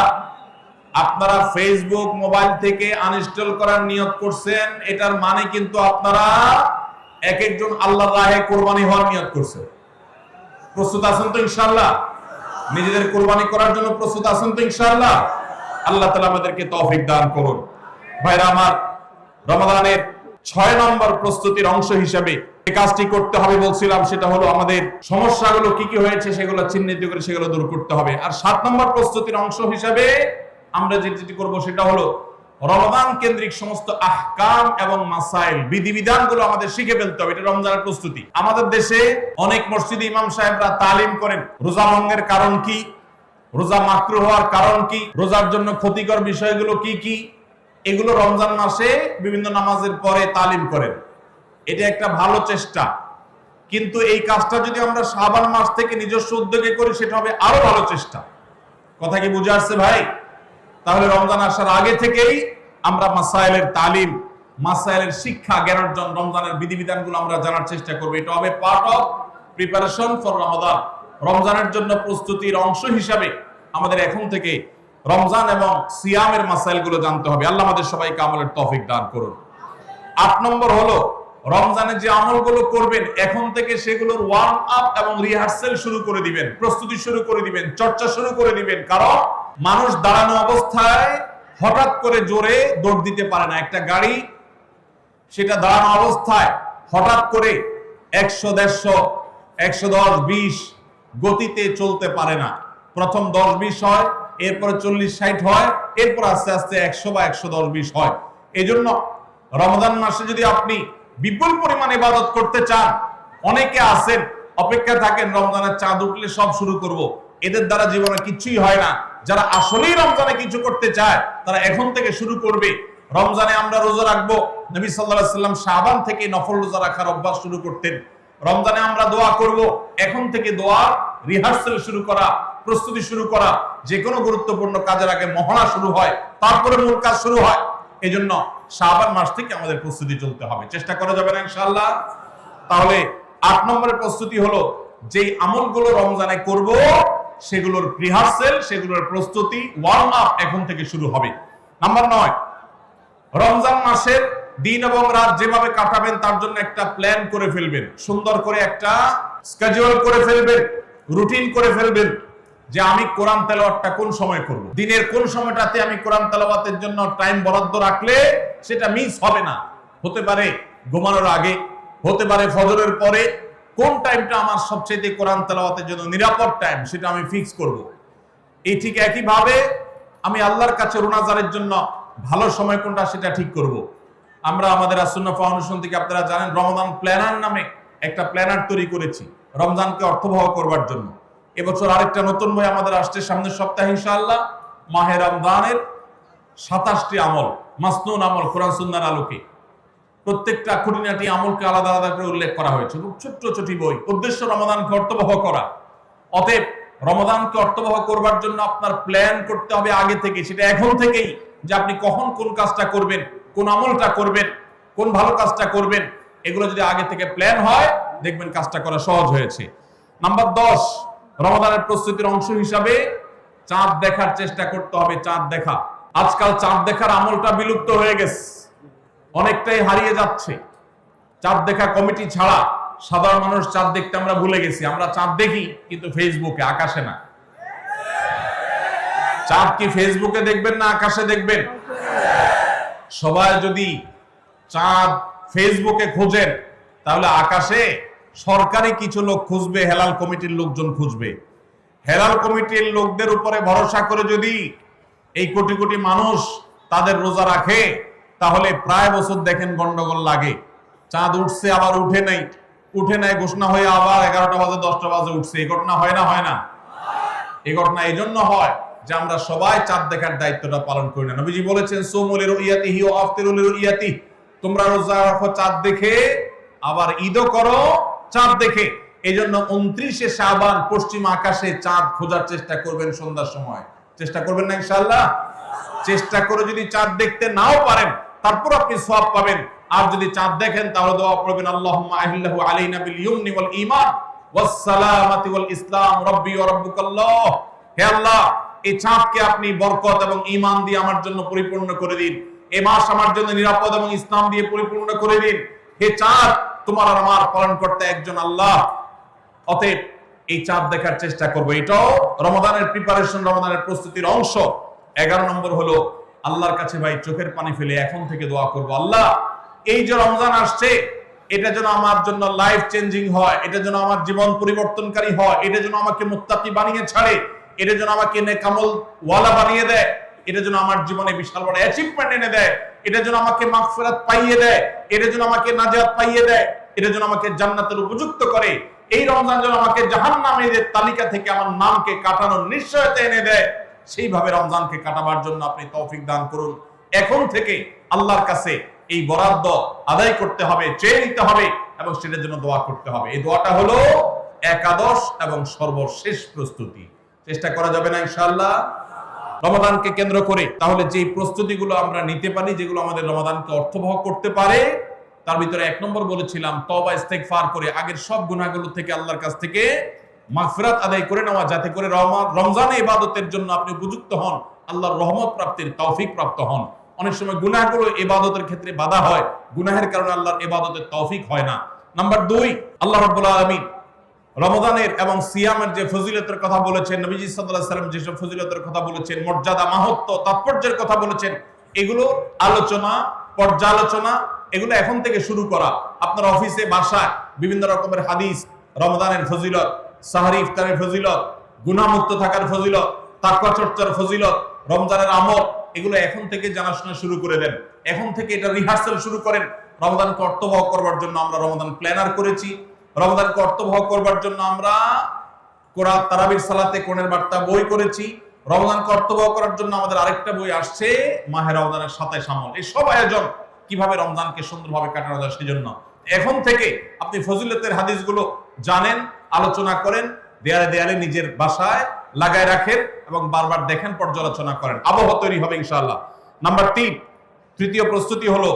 আপনারা ফেসবুক মোবাইল থেকে আনইনস্টল করার নিয়ত করছেন, এটার মানে কিন্তু আপনারা এক একজন আল্লাহর রাহে কোরবানি হওয়ার নিয়ত করছেন। প্রস্তুত আছেন তো ইনশাআল্লাহ? নিজেদের কোরবানি করার জন্য প্রস্তুত আছেন তো ইনশাআল্লাহ? আল্লাহ তাআলা আমাদেরকে তৌফিক দান করুন। ভাইরা আমার, রমাদানের 6 নম্বর প্রস্তুতির অংশ হিসেবে যে কাজটি করতে হবে বলছিলাম, সেটা হলো আমাদের সমস্যাগুলো কি কি হয়েছে সেগুলো চিহ্নিত করে সেগুলো দূর করতে হবে। আর 7 নম্বর প্রস্তুতির অংশ হিসেবে আমরা যেটি করব সেটা হলো রমাদান কেন্দ্রিক সমস্ত আহকাম এবং মাসাইল, বিধিবিধানগুলো আমাদের শিখে ফেলতে হবে। এটা রমজানের প্রস্তুতি। আমাদের দেশে অনেক মসজিদে ইমাম সাহেবরা তালিম করেন রোজা ভঙ্গের কারণ কি, রোজা মাকরুহ হওয়ার কারণ কি, রোজার জন্য ক্ষতিকর বিষয়গুলো কি কি, এগুলো রমজান মাসে বিভিন্ন নামাজের পরে তালিম করেন। এটা একটা ভালো চেষ্টা, কিন্তু এই কাজটা যদি আমরা শাবান মাস থেকে নিজস্ব উদ্যোগে করি সেটা হবে আরো ভালো চেষ্টা। কথা কি বুঝে আসছে ভাই? তাহলে রমজান আসার আগে থেকেই আমরা মাসাইলের তালিম, মাসাইলের শিক্ষা, জ্ঞান অর্জন, রমজানের বিধিবিধানগুলো আমরা জানার চেষ্টা করব। এটা হবে পার্ট অফ প্রিপারেশন ফর রমাদান। রমজানের জন্য প্রস্তুতির অংশ হিসাবে আমাদের এখন থেকে রমজান এবং সিয়ামের মাসাইলগুলো জানতে হবে। আল্লাহ আমাদের সবাইকে আমলের তৌফিক দান করুন। 8 নম্বর হলো রমজানে যে আমলগুলো করবেন এখন থেকে সেগুলোর ওয়ার্ম আপ এবং রিহার্সাল শুরু করে দিবেন, প্রস্তুতি শুরু করে দিবেন, চর্চা শুরু করে দিবেন। কারণ মানুষ দাঁড়ানো অবস্থায় হঠাৎ করে জোরে দৌড় দিতে পারে না। একটা গাড়ি সেটা দাঁড়ানো অবস্থায় হঠাৎ করে 100, 150, 110, 20 গতিতে চলতে পারে না। প্রথম 10, 20 হয়, এরপরে 40, 60 হয়, এরপর আস্তে আস্তে 100 বা 110, 20 হয়। এই জন্য রমজান মাসে যদি আপনি বিপুল পরিমাণ ইবাদত করতে চান, অনেকে আছেন অপেক্ষা থাকেন রমজানের চাঁদ উঠলে সব শুরু করব। এদের দ্বারা জীবনে কিছুই হয় না। যারা আসলেই রমজানে কিছু করতে চায় তারা এখন থেকে শুরু করবে। রমজানে আমরা রোজা রাখবো। নবী সাল্লাল্লাহু আলাইহি সাল্লাম শাবান থেকে নফল রোজা রাখার অভ্যাস শুরু করতেন। রমজানে আমরা দোয়া করব, এখন থেকে দোয়ার রিহার্সাল শুরু করা, প্রস্তুতি শুরু করা। যে কোনো গুরুত্বপূর্ণ কাজের আগে মহড়া শুরু হয়, তারপরে মূল কাজ শুরু হয়। এজন্য শাবান মাস থেকে আমাদের প্রস্তুতি চলতে হবে। চেষ্টা করা যাবে না ইনশাআল্লাহ? তাহলে 8 নম্বরের প্রস্তুতি হলো যেই আমলগুলো রমজানে করব সেগুলোর রিহার্সাল, সেগুলোর প্রস্তুতি, ওয়ার্ম আপ এখন থেকে শুরু হবে। নাম্বার 9, রমজান মাসের দিন এবং রাত যেভাবে কাটাবেন তার জন্য একটা প্ল্যান করে ফেলবেন। সুন্দর করে একটা স্কেডিউল করে ফেলবেন, রুটিন করে ফেলবেন যে আমি কোরআন তেলাওয়াতটা কোন সময় করব। দিনের কোন সময়টাতে আমি কোরআন তেলাওয়াতের জন্য টাইম বরাদ্দ রাখলে সেটা মিস হবে না। হতে পারে ঘুমানোর আগে, হতে পারে ফজরের পরে। কোন টাইমটা আমার সবচেয়ে কোরআন তেলাওয়াতের জন্য নিরাপদ টাইম সেটা আমি ফিক্স করব। এই ঠিক একইভাবে আমি আল্লাহর কাছে রোনাজারের জন্য ভালো সময় কোনটা সেটা ঠিক করব। আমরা আমাদের আসুন্নাহ ফাউন্ডেশন থেকে আপনারা জানেন রমাদান প্ল্যানার নামে একটা প্ল্যানার তৈরি করেছি রমজানকে অর্থবহ করবার জন্য। এবছর আরেকটা নতুন বই আমাদের আসছে সামনের সপ্তাহে ইনশাআল্লাহ। মাহে রমজানের 27টি আমল, মাসনুন আমল কোরআন সুন্নাহর আলোকে। প্রত্যেকটা খুঁটিনাটি আমলকে আলাদা আলাদা করে উল্লেখ করা হয়েছে। খুব ছোট্ট ছোট বই। উদ্দেশ্য রমাদানকে অর্থবহ করা। অতএব রমাদানকে অর্থবহ করবার জন্য আপনার প্ল্যান করতে হবে আগে থেকে, সেটা এখন থেকেই, যে আপনি কখন কোন কাজটা করবেন, কোন আমলটা করবেন, কোন ভালো কাজটা করবেন। এগুলো যদি আগে থেকে প্ল্যান হয় দেখবেন কাজটা করা সহজ হয়েছে। নাম্বার 10, রমাদানের প্রস্তুতির অংশ হিসাবে চাঁদ দেখার চেষ্টা করতে হবে। চাঁদ দেখা, আজকাল চাঁদ দেখার আমলটা বিলুপ্ত হয়ে গেছে, অনেকটাই হারিয়ে যাচ্ছে। চাঁদ দেখা কমিটি ছাড়া সাধারণ মানুষ চাঁদ দেখতে আমরা ভুলে গেছি। আমরা চাঁদ দেখি কিন্তু ফেসবুকে, আকাশে না। চাঁদ কি ফেসবুকে দেখবেন না আকাশে দেখবেন? সবাই যদি চাঁদ ফেসবুকে খোঁজেন তাহলে আকাশে সরকারি কিছু লোক খুঁজবে, হেলাল কমিটির লোকজন খুঁজবে। হেলাল কমিটির লোকদের উপরে ভরসা করে যদি এই কোটি কোটি মানুষ তাদের রোজা রাখে তাহলে প্রায় বছর দেখেন গন্ডগোল লাগে। চাঁদ উঠছে আবার উঠে নাই, উঠে নাই ঘোষণা হয়ে আবার 11টা বাজে 10টা বাজে উঠছে। এই ঘটনা হয় না? হয় না? এই ঘটনা এই জন্য হয় যে আমরা সবাই চাঁদ দেখার দায়িত্বটা পালন করি না। নবীজি বলেছেন সুমু লিরুইয়াতিহি ওয়া আফতিরু লিরুইয়াতিহি, তোমরা রোজা রাখো চাঁদ দেখে, আবার ঈদও করো চাঁদ দেখে। এই জন্য 29শে শাবান পশ্চিম আকাশে চাঁদ খোঁজার চেষ্টা করবেন সন্ধ্যার সময়। চেষ্টা করবেন না ইনশাআল্লাহ? চেষ্টা করে যদি চাঁদ দেখতে নাও পারেন তারপর আপনি সওয়াব পাবেন। আর যদি চাঁদ দেখেন তাহলে দোয়া করবেন আল্লাহুম্মা আহিল্লাহু আলাইনা বিল ইয়ুমনি ওয়াল ঈমান ওয়াস সালামাতি ওয়াল ইসলাম রাব্বি ওয়া রাব্বুকাল্লাহ। হে আল্লাহ, এই চাঁদকে আপনি বরকত এবং ঈমান দিয়ে আমার জন্য পরিপূর্ণ করে দিন। এই মাস আমার জন্য নিরাপদ এবং ইসলাম দিয়ে পরিপূর্ণ করে দিন। হে চাঁদ, তোমার আর আমার পালনকর্তা একজন আল্লাহ। অতএব এই চাঁদ দেখার চেষ্টা করব। এটাও রমাদানের প্রিপারেশন, রমাদানের প্রস্তুতির অংশ। 11 নম্বর হলো আল্লাহর কাছে ভাই চোখের পানি ফেলে এখন থেকে দোয়া করব, আল্লাহ এই যে রমজান আসছে এটা যেন আমার জন্য লাইফ চেঞ্জিং হয়, এটা যেন আমার জীবন পরিবর্তনকারী হয়, এটা যেন আমাকে মুত্তাকি বানিয়ে ছাড়ে, এটা যেন আমাকে নেকামল ওয়ালা বানিয়ে দেয়, এটা যেন আমার জীবনে বিশাল বড় অ্যাচিভমেন্ট এনে দেয়, এটা যেন আমাকে মাগফিরাত পাইয়ে দেয়, এটা যেন আমাকে নাজাত পাইয়ে দেয়, এটা যেন আমাকে জান্নাতের উপযুক্ত করে। এই রমজান যেন আমাকে জাহান্নামীদের তালিকা থেকে আমার নামকে কাটানোর নিশ্চয়তা এনে দেয়। সেইভাবে রমজানকে কাটাবার জন্য আপনি তৌফিক দান করুন। এখন থেকে আল্লাহর কাছে এই বরাদ্দ আদায় করতে হবে, চেয়ে নিতে হবে এবং সেটার জন্য দোয়া করতে হবে। এই দোয়াটা হলো একাদশ এবং সর্বশেষ প্রস্তুতি। চেষ্টা করা যাবে না ইনশাআল্লাহ রমাদানকে কেন্দ্র করে? তাহলে যে প্রস্তুতিগুলো আমরা নিতে পারি, যেগুলো আমাদের রমাদানকে অর্থবহ করতে পারে, তার ভিতরে 1 নম্বর বলেছিলাম তওবা ইস্তেগফার করে আগের সব গুনাহগুলো থেকে আল্লাহর কাছ থেকে মাগফিরাত আদায় করে নেওয়া, যাতে করে রমজানে ইবাদতের জন্য আপনি উপযুক্ত হন, আল্লাহর রহমত প্রাপ্তির তৌফিক প্রাপ্ত হন। অনেক সময় গুনাহগুলো ইবাদতের ক্ষেত্রে বাধা হয়, গুনাহের কারণে আল্লাহর ইবাদতের তৌফিক হয় না। নাম্বার 2, আল্লাহ রাব্বুল আলামিন রমজানের এবং সিয়ামের যে ফজিলতের কথা বলেছেন, নবীজি সাল্লাল্লাহু আলাইহি ওয়াসাল্লাম যেসব ফজিলতের কথা বলেছেন, মর্যাদা, মাহাত্ম্য, তাৎপর্যের কথা বলেছেন, এগুলো আলোচনা, পর্যালোচনা, এগুলো এখন থেকে শুরু করা। আপনার অফিসে, বাসায় বিভিন্ন রকমের হাদিস, রমজানের ফজিলত, সাহরি ইফতারের ফজিলত, গুনাহমুক্ত থাকার ফজিলত, তাকওয়া চর্চার ফজিলত, রমজানের আমল, এগুলো এখন থেকে জানাশোনা শুরু করে দেন। এখন থেকে এটা রিহার্সাল শুরু করেন। রমজানকে অর্থবহ করবার জন্য আমরা রমজান প্ল্যানার করেছি। রমজানকে অর্থবহ করবার জন্য আমরা কোরআন তারাবির সালাতে কোরআনের বার্তা বই করেছি। রমজানকে অর্থবহ করার জন্য আমাদের আরেকটা বই আসছে, মাহে রমজানের 27 আমল। এই সব আয়োজন কিভাবে রমজানকে সুন্দরভাবে কাটানো যায় সেজন্য এখন থেকে আপনি ফজিলতের হাদিসগুলো জানেন, আলোচনা করেন, দেয়ালে দেয়ালে নিজের বাসায় লাগায় রাখেন এবং বারবার দেখেন, পর্যালোচনা করেন, আবহ তৈরি হবে ইনশাআল্লাহ। নাম্বার 3, তৃতীয় প্রস্তুতি হলো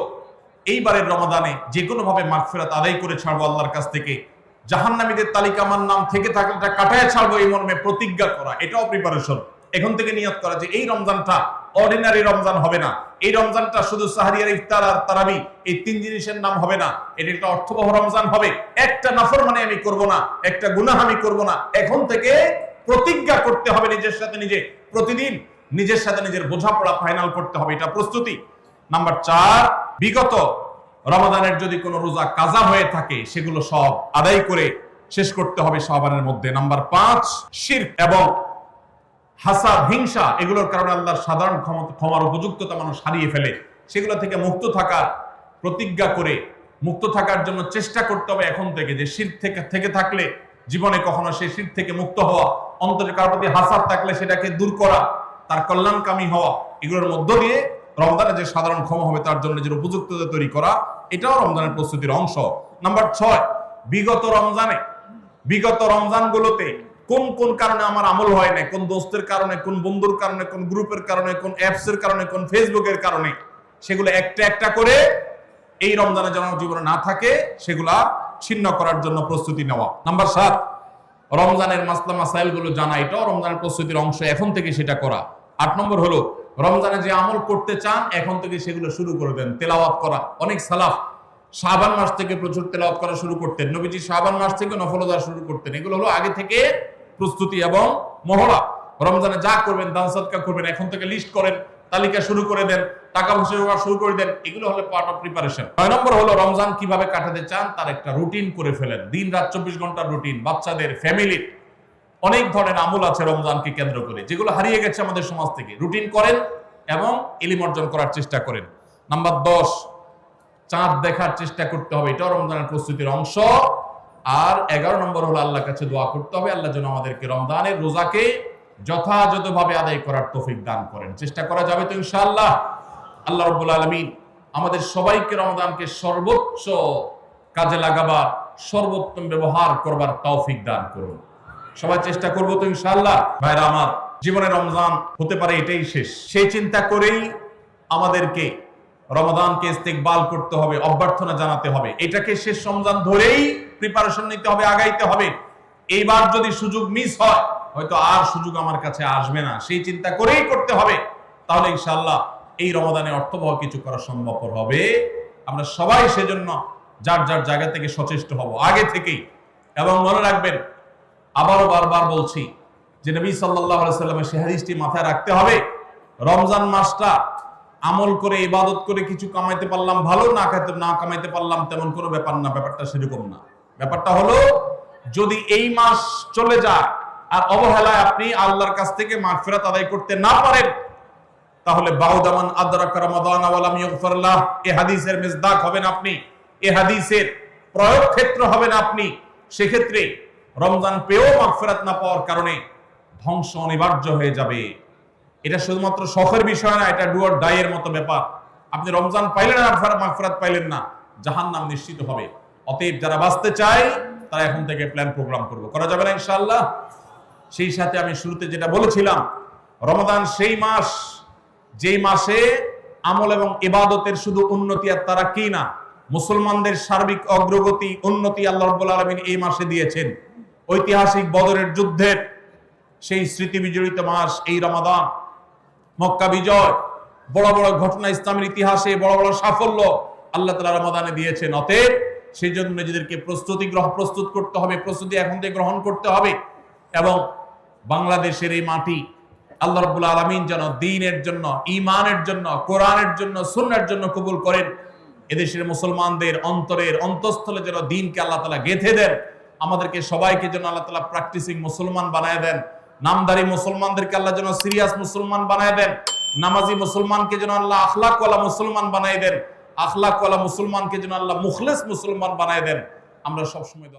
এইবারের রমাদানে যে কোনো ভাবে মাগফিরাত আদায় করে ছাড়বো আল্লাহর কাছ থেকে। জাহান্নামীদের তালিকা আমার নাম থেকে থাকলে এটা কাটায় ছাড়বো এই মর্মে প্রতিজ্ঞা করা, এটাও প্রিপারেশন। এখন থেকে নিয়ত করা যে এই রমজানটা অর্ডিনারি রমজান হবে না, এই রমজানটা শুধু সাহরি আর ইফতার আর তারাবি এই 3 জিনিসের নাম হবে না, এটা একটা অর্থবহ রমজান হবে। একটা নাফরমানি আমি করব না, একটা গুনাহ আমি করব না। এখন থেকে প্রতিজ্ঞা করতে হবে নিজের সাথে নিজে, প্রতিদিন নিজের সাথে নিজের বোঝাপড়া ফাইনাল করতে হবে, এটা প্রস্তুতি। নাম্বার 4, বিগত রমাদানের যদি কোনো রোজা কাজা হয়ে থাকে সেগুলো সব আদায় করে শেষ করতে হবে শাবানের মধ্যে। নাম্বার 5, শিরক এবং হাসাদ, হিংসা, এগুলোর কারণে আল্লাহর সাধারণ ক্ষমার উপযুক্ততা মানুষ হারিয়ে ফেলে। সেগুলো থেকে মুক্ত থাকার প্রতিজ্ঞা করে মুক্ত থাকার জন্য চেষ্টা করতে হবে এখন থেকে, যে শিরক থেকে থাকলে জীবনে কখনো সেই শিরক থেকে মুক্ত হওয়া, অন্তরে কারোর প্রতি হাসাদ থাকলে সেটাকে দূর করা, তার কল্যাণকামী হওয়া, এগুলোর মধ্য দিয়ে রমজানে যে সাধারণ ক্ষমা হবে তার জন্য যে উপযুক্ততা তৈরি করা, এটাও রমজানের প্রস্তুতির অংশ। নাম্বার 6, বিগত রমজানগুলোতে কোন কোন কারণে আমার আমল হয় না, কোন দোস্তের কারণে, কোন বন্ধুর কারণে, কোন গ্রুপের কারণে, কোন অ্যাপসের কারণে, কোন ফেসবুকের কারণে, সেগুলো একটা একটা করে এই রমজানে যেন জীবনে না থাকে সেগুলা ছিন্ন করার জন্য প্রস্তুতি নেওয়া। নাম্বার 7, রমজানের মাসলা মাসাইল গুলো জানা, এটাও রমজানের প্রস্তুতির অংশ, এখন থেকে সেটা করা। 8 নম্বর হলো রমজানে যে আমল করতে চান এখন থেকে সেগুলো শুরু করে দেন, তেলাওয়াত করা। অনেক সালাফ শাবান মাস থেকে প্রচুর তেলাওয়াত করা শুরু করতেন, নবীজি শাবান মাস থেকে নফল রোজা শুরু করতেন। এগুলো হলো আগে থেকে প্রস্তুতি এবং মহড়া। রমজানে যা করবেন, দান সাদকা করবেন, এখন থেকে লিস্ট করেন, তালিকা শুরু করে দেন, টাকা পয়সা শুরু করে দেন, এগুলো হলো পার্ট অফ প্রিপারেশন। 9 নম্বর হলো রমজান কিভাবে কাটাতে চান তার একটা রুটিন করে ফেলেন, দিন রাত 24 ঘন্টার রুটিন। বাচ্চাদের, ফ্যামিলির অনেক ধরনের আমল আছে রমজানকে কেন্দ্র করে, যেগুলো হারিয়ে গেছে আমাদের সমাজ থেকে। রুটিন করেন এবং ইলম অর্জন করার চেষ্টা করেন। নাম্বার 10, চাঁদ দেখার চেষ্টা করতে হবে, এটাও রমজানের প্রস্তুতির অংশ। আর 11 নম্বর হলো আল্লাহর কাছে দোয়া করতে হবে, আল্লাহ যেন আমাদেরকে রমজানের রোজাকে যথাযথভাবে আদায় করার তৌফিক দান করেন। চেষ্টা করা যাবে তো ইনশাআল্লাহ। আল্লাহ রাব্বুল আলামিন আমাদের সবাইকে রমজানকে সর্বোচ্চ কাজে লাগাবার, সর্বোত্তম ব্যবহার করবার তৌফিক দান করুন। সবাই চেষ্টা করবো তো ইনশাআল্লাহ। ভাইরা আমার, জীবনে রমজান হতে পারে এটাই শেষ, সেই চিন্তা করেই আমাদেরকে রমাদানকে ইস্তেকবাল করতে হবে, অভ্যর্থনা জানাতে হবে। এটাকে শেষ রমজান ধরেই প্রিপারেশন নিতে হবে, আগাইতে হবে। এইবার যদি সুযোগ মিস হয়, হয়তো আর সুযোগ আমার কাছে আসবে না, সেই চিন্তা করেই করতে হবে। তাহলে ইনশাআল্লাহ এই রমাদানে অর্থবহ কিছু করা সম্ভবপর হবে। আমরা সবাই সেজন্য যার যার জায়গা থেকে সচেষ্ট হব আগে থেকেই। এবং মনে রাখবেন, আবারও বারবার বলছি যে নবী সাল্লাল্লাহু আলাইহি সাল্লামের সেই হাদিসটি মাথায় রাখতে হবে, রমজান মাসটা আমল করে, ইবাদত করে কিছু কামাইতে পারলাম ভালো, না কামাইতে পারলাম তেমন কোনো ব্যাপার না। ব্যাপারটা সেরকম না। ব্যাপারটা হলো, যদি এই মাস চলে যায় আর অবহেলায় আপনি আল্লাহর কাছ থেকে মাগফিরাত আদায় করতে না পারেন, তাহলে বাউদামান আদরাকা রমাদান ওয়া লাম ইগফার লাহ, এই হাদিসের মিসদাক হবেন আপনি, এই হাদিসের প্রয়োগ ক্ষেত্র হবেন আপনি। সেক্ষেত্রে রমজান পেয়েও মাগফিরাত না পাওয়ার কারণে ধ্বংস অনিবার্য হয়ে যাবে। এটা শুধুমাত্র শখের বিষয় না, এটা ডু অর ডাই এর মতো ব্যাপার। আপনি রমজান পাইলেন আর মাগফিরাত পাইলেন না, জাহান্নাম নিশ্চিত হবে। অতএব যারা বাঁচতে চায় তারা এখন থেকে প্ল্যান প্রোগ্রাম করা যাবে না ইনশাআল্লাহ। সেই সাথে আমি শুরুতে যেটা বলেছিলাম, রমাদান সেই মাস যেই মাসে আমল এবং ইবাদতের শুধু উন্নতি আর তারাক্কি না, মুসলমানদের সার্বিক অগ্রগতি, উন্নতি আল্লাহ রাব্বুল আলামিন এই মাসে দিয়েছেন। ঐতিহাসিক বদরের যুদ্ধের সেই স্মৃতি বিজড়িত মাস এই রমাদান। মক্কা বিজয়, বড় বড় ঘটনা ইসলামের ইতিহাসে, বড় বড় সাফল্য আল্লাহ তাআলা রমাদানে দিয়েছেন। অতএব সেই জন্য নিজেদেরকে প্রস্তুত করতে হবে, প্রস্তুতি এখন থেকে গ্রহণ করতে হবে। এবং বাংলাদেশের এই মাটি আল্লাহ রাব্বুল আলামিন যেন দ্বীনের জন্য, ঈমানের জন্য, কোরআনের জন্য, সুন্নাহর জন্য কবুল করেন। এদেশের মুসলমানদের অন্তরের অন্তঃস্থলে যেন দ্বীনকে আল্লাহ তাআলা গেঁথে দেন। আমাদেরকে সবাইকে যেন আল্লাহ তাআলা প্র্যাকটিসিং মুসলমান বানায় দেন। নামধারী মুসলমানদেরকে আল্লাহ যেন সিরিয়াস মুসলমান বানায় দেন। নামাজি মুসলমানকে যেন আল্লাহ আখলাকওয়ালা মুসলমান বানায় দেন। আখলাকওয়ালা মুসলমানকে যেন আল্লাহ মুখলিস মুসলমান বানায় দেন। আমরা সবসময়